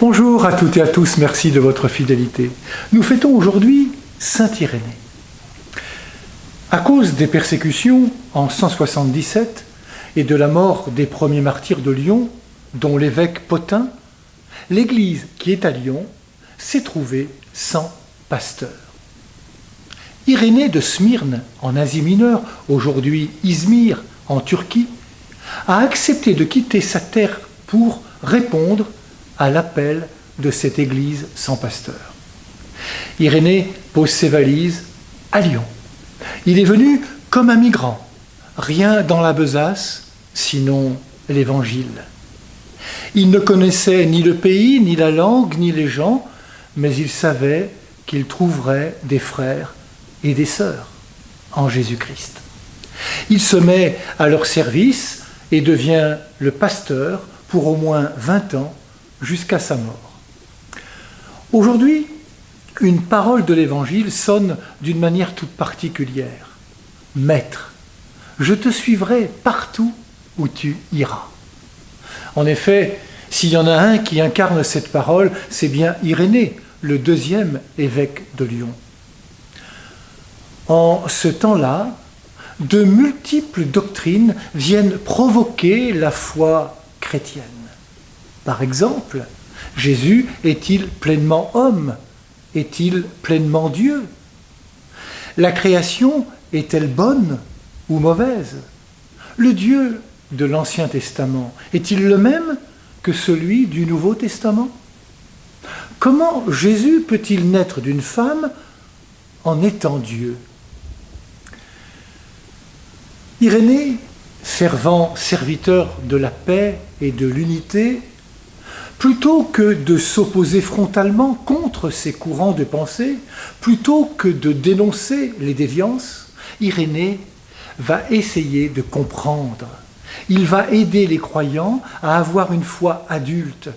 Bonjour à toutes et à tous, merci de votre fidélité. Nous fêtons aujourd'hui Saint Irénée. À cause des persécutions en 177 et de la mort des premiers martyrs de Lyon, dont l'évêque Pothin, l'église qui est à Lyon s'est trouvée sans pasteur. Irénée de Smyrne, en Asie mineure, aujourd'hui Izmir, en Turquie, a accepté de quitter sa terre pour répondre à l'appel de cette église sans pasteur. Irénée pose ses valises à Lyon. Il est venu comme un migrant, rien dans la besace, sinon l'évangile. Il ne connaissait ni le pays, ni la langue, ni les gens, mais il savait qu'il trouverait des frères et des sœurs en Jésus-Christ. Il se met à leur service et devient le pasteur pour au moins 20 ans, jusqu'à sa mort. Aujourd'hui, une parole de l'Évangile sonne d'une manière toute particulière. « Maître, je te suivrai partout où tu iras. » En effet, s'il y en a un qui incarne cette parole, c'est bien Irénée, le deuxième évêque de Lyon. En ce temps-là, de multiples doctrines viennent provoquer la foi chrétienne. Par exemple, Jésus est-il pleinement homme? Est-il pleinement Dieu? La création est-elle bonne ou mauvaise? Le Dieu de l'Ancien Testament est-il le même que celui du Nouveau Testament? Comment Jésus peut-il naître d'une femme en étant Dieu? Irénée, fervent serviteur de la paix et de l'unité, plutôt que de s'opposer frontalement contre ces courants de pensée, plutôt que de dénoncer les déviances, Irénée va essayer de comprendre. Il va aider les croyants à avoir une foi adulte.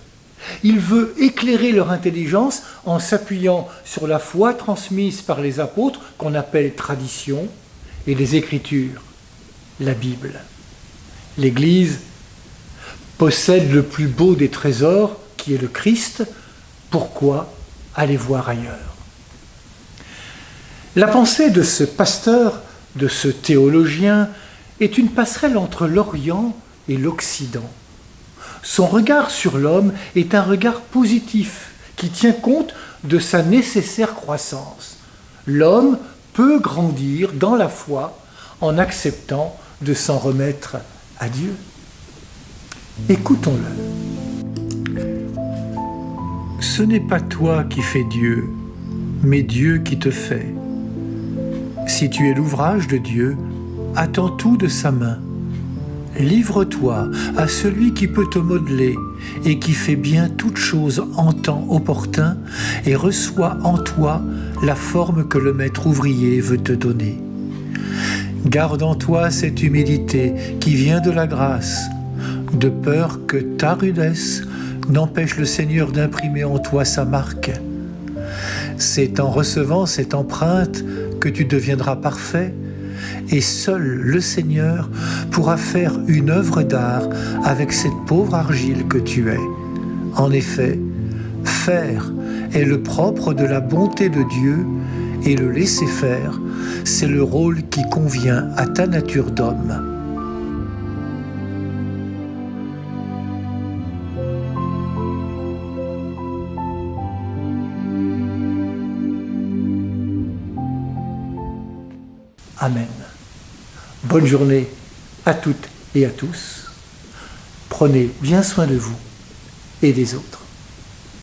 Il veut éclairer leur intelligence en s'appuyant sur la foi transmise par les apôtres, qu'on appelle tradition, et les Écritures, la Bible. L'Église possède le plus beau des trésors, qui est le Christ. Pourquoi aller voir ailleurs? La pensée de ce pasteur, de ce théologien, est une passerelle entre l'Orient et l'Occident. Son regard sur l'homme est un regard positif, qui tient compte de sa nécessaire croissance. L'homme peut grandir dans la foi en acceptant de s'en remettre à Dieu. Écoutons-le. Ce n'est pas toi qui fais Dieu, mais Dieu qui te fait. Si tu es l'ouvrage de Dieu, attends tout de sa main. Livre-toi à celui qui peut te modeler et qui fait bien toutes choses en temps opportun et reçois en toi la forme que le maître ouvrier veut te donner. Garde en toi cette humilité qui vient de la grâce, de peur que ta rudesse n'empêche le Seigneur d'imprimer en toi sa marque. C'est en recevant cette empreinte que tu deviendras parfait, et seul le Seigneur pourra faire une œuvre d'art avec cette pauvre argile que tu es. En effet, faire est le propre de la bonté de Dieu, et le laisser faire, c'est le rôle qui convient à ta nature d'homme. Amen. Bonne journée à toutes et à tous. Prenez bien soin de vous et des autres.